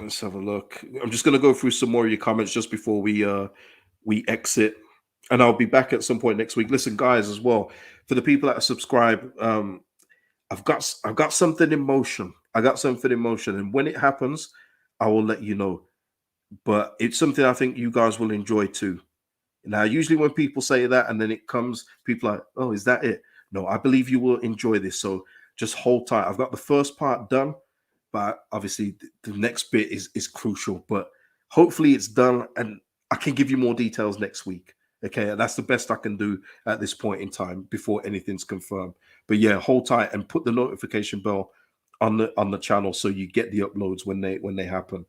Let's have a look. I'm just going to go through some more of your comments just before we exit, and I'll be back at some point next week. Listen, guys, as well, for the people that are subscribed, I've got something in motion. I got something in motion, and when it happens, I will let you know. But it's something I think you guys will enjoy too. Now, usually when people say that and then it comes, people are like, oh, is that it? No, I believe you will enjoy this. So just hold tight. I've got the first part done, but obviously the next bit is crucial. But hopefully it's done and I can give you more details next week. Okay, and that's the best I can do at this point in time before anything's confirmed. But yeah, hold tight and put the notification bell on the channel so you get the uploads when they happen.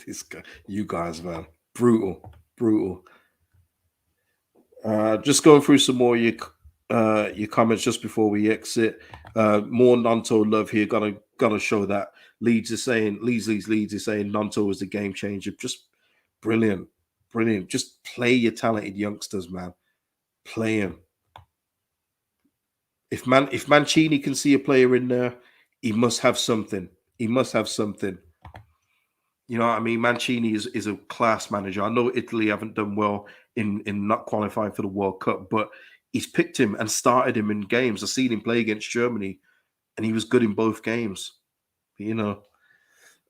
This guy, you guys, man, brutal. Just going through some more your comments just before we exit. More Gnonto love here. Gotta show that. Leeds is saying Leeds is saying Gnonto is the game changer. Just brilliant. Just play your talented youngsters, man. Play him. If Mancini can see a player in there, he must have something. He must have something. You know what I mean? Mancini is a class manager. I know Italy haven't done well in not qualifying for the World Cup, but he's picked him and started him in games. I've seen him play against Germany, and he was good in both games. You know,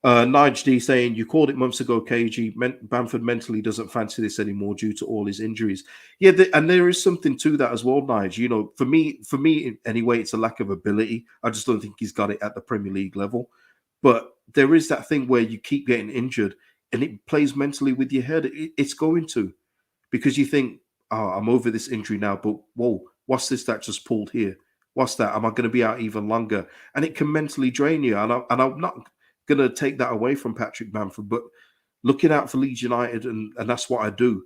Nige D saying, you called it months ago, KG. Bamford mentally doesn't fancy this anymore due to all his injuries. Yeah, and there is something to that as well, Nige. You know, for me anyway, it's a lack of ability. I just don't think he's got it at the Premier League level. But there is that thing where you keep getting injured and it plays mentally with your head. It's going to, because you think, oh, I'm over this injury now, but whoa, what's this that just pulled here? What's that? Am I going to be out even longer? And it can mentally drain you. And I'm not going to take that away from Patrick Bamford, but looking out for Leeds United, and that's what I do.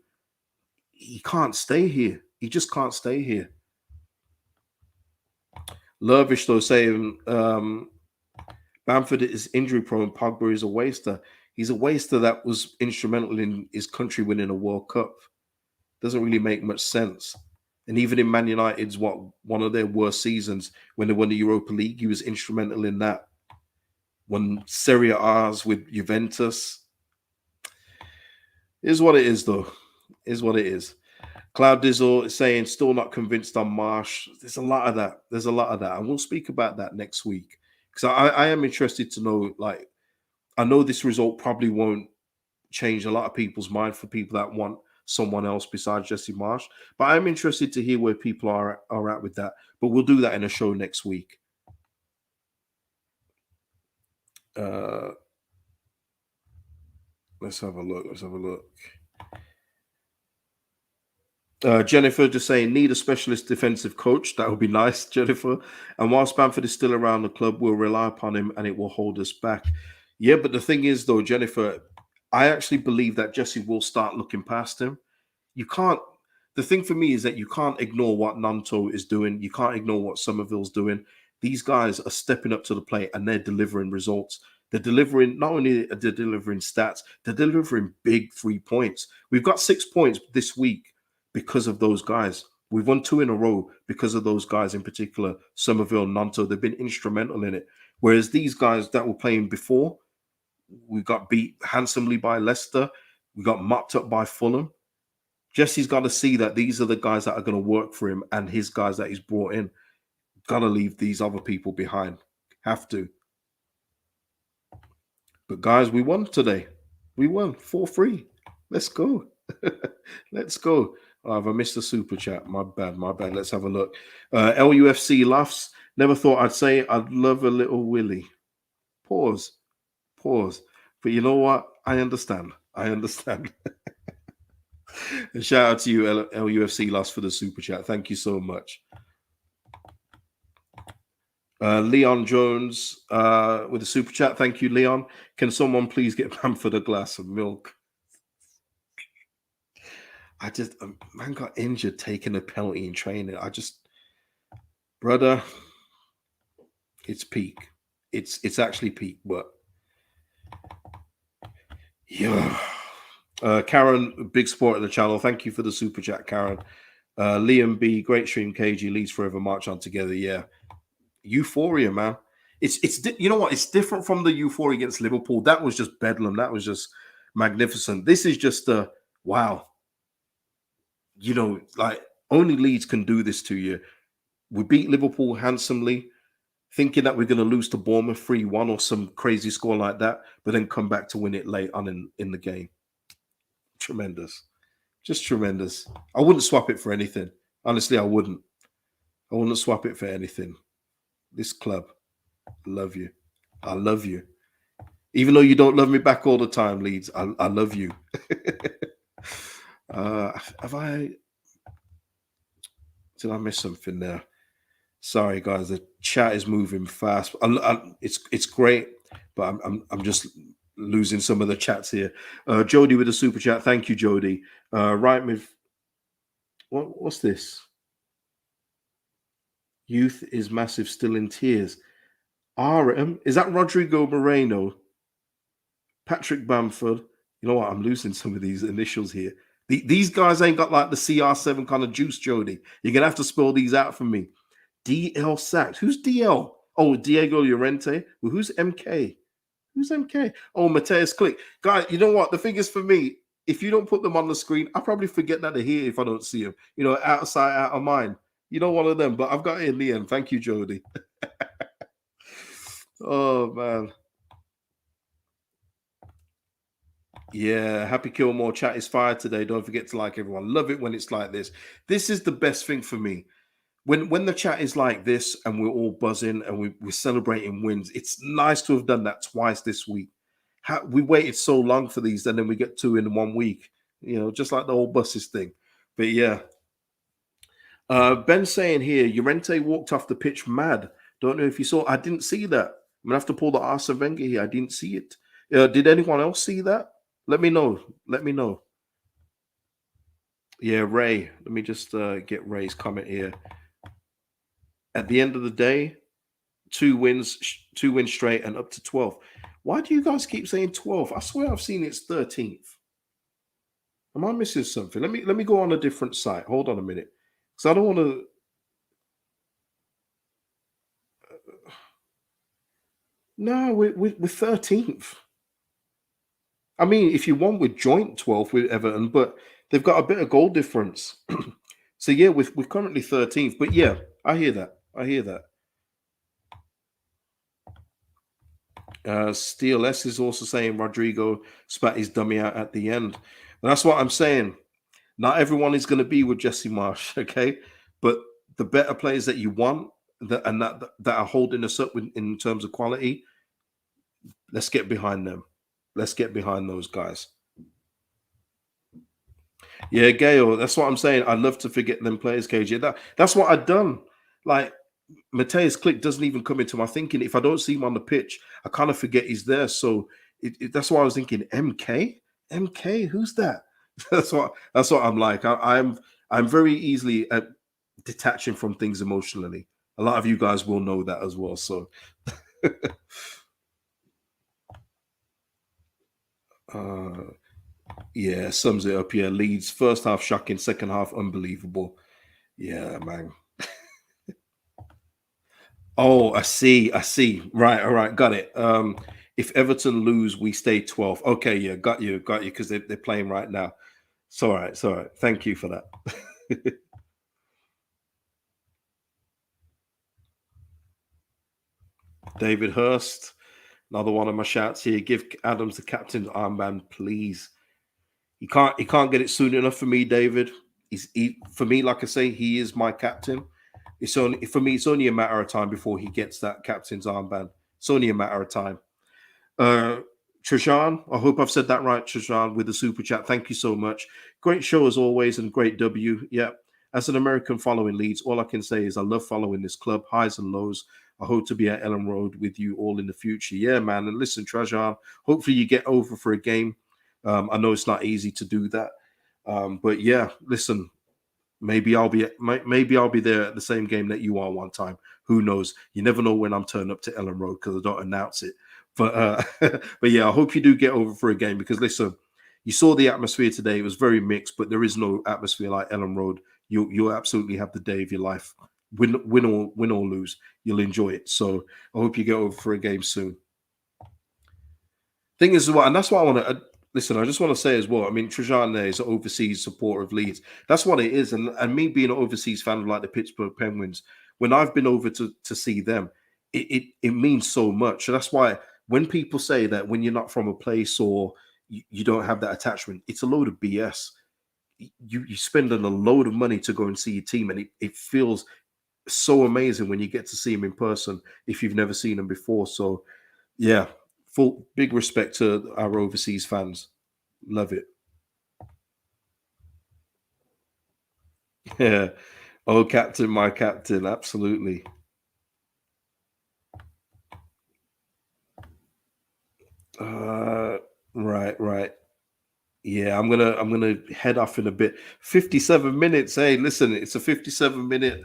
He can't stay here. He just can't stay here. Lervish, though, saying, Bamford is injury prone. Pogba is a waster. He's a waster that was instrumental in his country winning a World Cup. Doesn't really make much sense. And even in Man United's one of their worst seasons when they won the Europa League, he was instrumental in that. Won Serie A's with Juventus. Is what it is, though. Is what it is. Cloud Dizzle is saying still not convinced on Marsch. There's a lot of that. And we'll speak about that next week. Because I am interested to know, like, I know this result probably won't change a lot of people's mind for people that want someone else besides Jesse Marsch. But I'm interested to hear where people are at with that. But we'll do that in a show next week. Let's have a look. Jennifer just saying, need a specialist defensive coach. That would be nice, Jennifer. And whilst Bamford is still around the club, we'll rely upon him and it will hold us back. Yeah, but the thing is, though, Jennifer, I actually believe that Jesse will start looking past him. The thing for me is that you can't ignore what Gnonto is doing. You can't ignore what Summerville's doing. These guys are stepping up to the plate and they're delivering results. They're delivering, not only are they delivering stats, they're delivering big 3 points. We've got 6 points this week because of those guys. We've won 2 in a row because of those guys in particular, Summerville, Gnonto. They've been instrumental in it. Whereas these guys that were playing before, we got beat handsomely by Leicester. We got mopped up by Fulham. Jesse's got to see that these are the guys that are going to work for him, and his guys that he's brought in. Got to leave these other people behind. Have to. But guys, we won today. We won 4-3. Let's go. Let's go. Oh, have I missed the super chat? My bad, my bad. Let's have a look. LUFC laughs. Never thought I'd say it. I'd love a little Willie. Pause. Pause. But you know what? I understand. I understand. And shout out to you, LUFC laughs, for the super chat. Thank you so much. Leon Jones with a super chat. Thank you, Leon. Can someone please get Bamford a glass of milk? I just, man got injured taking a penalty in training. Brother, it's peak. It's actually peak, but yeah. Karen, big support of the channel. Thank you for the super chat, Karen. Liam B, great stream. KG, Leeds forever, march on together. Yeah. Euphoria, man. It's you know what? It's different from the euphoria against Liverpool. That was just bedlam. That was just magnificent. This is just wow. You know, like only Leeds can do this to you. We beat Liverpool handsomely, thinking that we're going to lose to Bournemouth 3-1 or some crazy score like that, but then come back to win it late on in the game. Tremendous. Just tremendous. I wouldn't swap it for anything. Honestly, I wouldn't. I wouldn't swap it for anything. This club, I love you. I love you. Even though you don't love me back all the time, Leeds, I love you. Did I miss something there? Sorry, guys. The chat is moving fast. It's great, but I'm just losing some of the chats here. Jody with a super chat. Thank you, Jody. Right with what's this? Youth is massive, still in tears. RM, is that Rodrigo Moreno? Patrick Bamford. You know what? I'm losing some of these initials here. These guys ain't got like the CR7 kind of juice, Jody. You're going to have to spell these out for me. DL Sachs. Who's DL? Oh, Diego Llorente. Well, who's MK? Who's MK? Oh, Mateus Click. Guys, you know what? The thing is for me, if you don't put them on the screen, I probably forget that they're here if I don't see them. You know, out of sight, out of mind. You know, one of them, but I've got it in the end. Thank you, Jody. Oh, man. Yeah, Happy Kilmore chat is fire today. Don't forget to like everyone. Love it when it's like this. This is the best thing for me. When the chat is like this and we're all buzzing and we're celebrating wins, it's nice to have done that twice this week. We waited so long for these, and then we get 2 in 1 week. You know, just like the whole buses thing. But yeah. Ben saying here, Llorente walked off the pitch mad. Don't know if you saw. I didn't see that. I'm gonna have to pull the Arsene Wenger here. I didn't see it. Did anyone else see that? Let me know. Let me know. Yeah, Ray. Let me just get Ray's comment here. At the end of the day, 2 wins straight and up to 12. Why do you guys keep saying 12? I swear I've seen it's 13th. Am I missing something? Let me go on a different site. Hold on a minute. Because I don't want to. No, we're 13th. I mean, if you want, we're joint 12th with Everton, but they've got a bit of goal difference. So yeah, we're currently 13th. But yeah, I hear that. I hear that. Steel S is also saying Rodrigo spat his dummy out at the end. And that's what I'm saying. Not everyone is going to be with Jesse Marsch, okay? But the better players that you want that are holding us up in terms of quality, let's get behind them. Let's get behind those guys. Yeah, Gail, that's what I'm saying. I'd love to forget them players, KJ. That's what I've done. Like, Mateus Click doesn't even come into my thinking. If I don't see him on the pitch, I kind of forget he's there. So that's why I was thinking, MK, who's that? That's what I'm like. I'm very easily detaching from things emotionally. A lot of you guys will know that as well. So, yeah, sums it up. Yeah, Leeds first half shocking, second half unbelievable. Yeah, man. Oh, I see. I see. Right. All right. Got it. If Everton lose, we stay 12th. Okay. Yeah. Got you. Got you. Because they're playing right now. It's all right. It's all right. Thank you for that. David Hurst. Another one of my shouts here. Give Adams the captain's armband, please. He can't get it soon enough for me, David. For me, like I say, he is my captain. It's only for me, it's only a matter of time before he gets that captain's armband. It's only a matter of time. Uh, Trajan, I hope I've said that right, Trajan, with the super chat. Thank you so much. Great show as always and great W. Yeah. As an American following Leeds, all I can say is I love following this club, highs and lows. I hope to be at Elland Road with you all in the future. Yeah, man. And listen, Trajan, hopefully you get over for a game. I know it's not easy to do that. But yeah, listen, maybe I'll be there at the same game that you are one time. Who knows? You never know when I'm turning up to Elland Road because I don't announce it. But but yeah, I hope you do get over for a game because listen, you saw the atmosphere today. It was very mixed, but there is no atmosphere like Elland Road. You'll absolutely have the day of your life. Win or lose, you'll enjoy it. So I hope you get over for a game soon. Thing is, what, and that's what I want to listen. I just want to say as well. I mean, Trajan there is an overseas supporter of Leeds. That's what it is, and me being an overseas fan of like the Pittsburgh Penguins, when I've been over to see them, it means so much. So that's why when people say that when you're not from a place or you don't have that attachment, it's a load of BS. You spending a load of money to go and see your team, and it feels so amazing when you get to see them in person if you've never seen them before. So yeah, full big respect to our overseas fans. Love it. Yeah. Oh, captain, my captain, absolutely. Uh, right, right. Yeah, I'm gonna head off in a bit. 57 minutes. Hey, listen, it's a 57-minute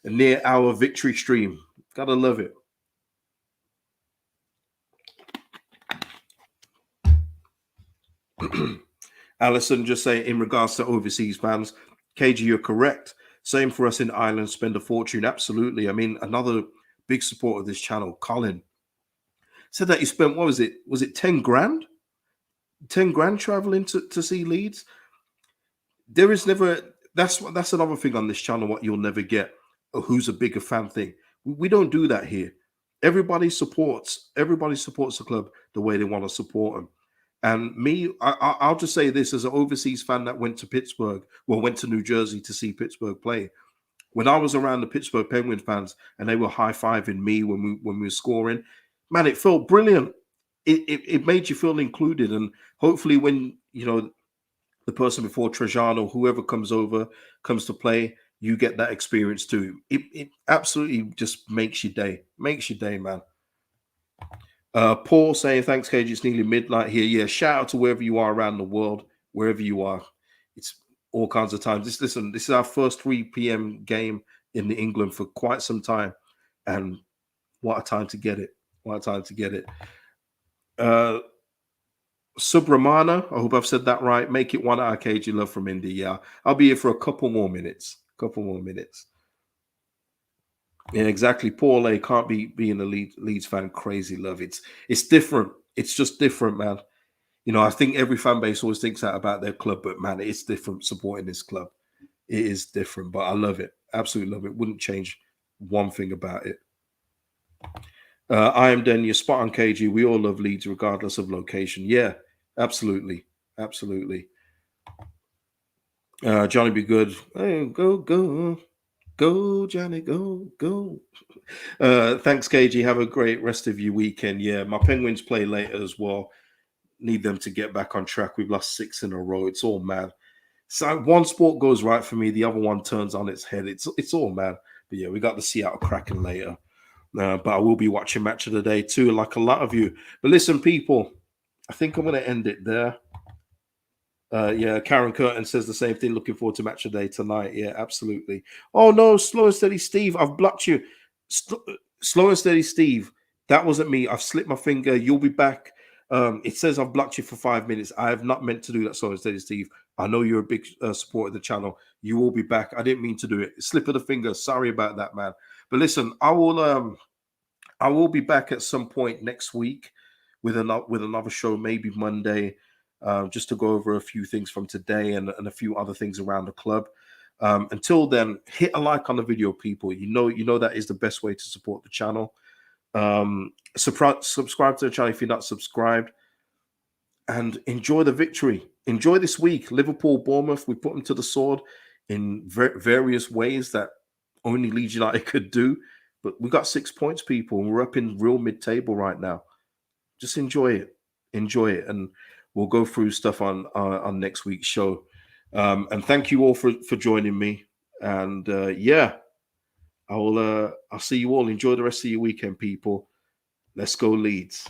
near hour victory stream. Gotta love it. Alison just saying in regards to overseas fans, KG, you're correct. Same for us in Ireland, spend a fortune. Absolutely. I mean, another big supporter of this channel, Colin, said that he spent, what was it? Was it 10 grand? 10 grand traveling to see Leeds? There is never, that's another thing on this channel, what you'll never get. Who's a bigger fan thing. We don't do that here. Everybody supports the club the way they want to support them. And me, I'll just say this as an overseas fan that went to Pittsburgh, well, went to New Jersey to see Pittsburgh play. When I was around the Pittsburgh Penguins fans and they were high fiving me when we were scoring, man, it felt brilliant. It made you feel included, and hopefully, when the person before Trajan or whoever comes over comes to play, you get that experience too. It absolutely just makes your day, man. Paul saying, thanks, Cage. It's nearly midnight here. Yeah, shout out to wherever you are around the world, wherever you are. It's all kinds of times. Listen, this is our first 3 p.m. game in England for quite some time. And what a time to get it. What a time to get it. Subramana, I hope I've said that right. Make it 1 hour, KG Love from India. Yeah, I'll be here for a couple more minutes. Couple more minutes. Yeah, exactly. Paul A can't be being a Leeds fan. Crazy love. It's different. It's just different, man. I think every fan base always thinks that about their club, but man, it's different supporting this club. It is different, but I love it. Absolutely love it. Wouldn't change one thing about it. I am Den. You're spot on, KG. We all love Leeds, regardless of location. Yeah, absolutely, absolutely. Johnny be good. Hey, go, Johnny, go. Thanks, KG. Have a great rest of your weekend. Yeah, my Penguins play later as well. Need them to get back on track. We've lost 6 in a row. It's all mad. So one sport goes right for me, the other one turns on its head. It's all mad. But yeah, we got the Seattle Kraken later. But I will be watching Match of the Day too, like a lot of you. But listen, people, I think I'm going to end it there. Yeah, Karen Curtin says the same thing. Looking forward to Match of the Day tonight. Yeah, absolutely. Oh no, Slow and Steady Steve, I've blocked you. Slow and Steady Steve, that wasn't me. I've slipped my finger. You'll be back It says I've blocked you for 5 minutes. I have not meant to do that. Sorry, Steve. I know you're a big supporter of the channel. You will be back. I didn't mean to do it. Slip of the finger. Sorry about that, man. But listen, I will be back at some point next week with another show, maybe Monday, just to go over a few things from today and a few other things around the club. Until then, hit a like on the video, people. You know that is the best way to support the channel. Subscribe to the channel if you're not subscribed, and enjoy the victory. Enjoy this week. Liverpool, Bournemouth, we put them to the sword in various ways that only Leeds United could do. But we got 6 points, people, and we're up in real mid-table right now. Just enjoy it. Enjoy it. And we'll go through stuff on next week's show. And thank you all for joining me. And yeah, I'll see you all. Enjoy the rest of your weekend, people. Let's go Leeds.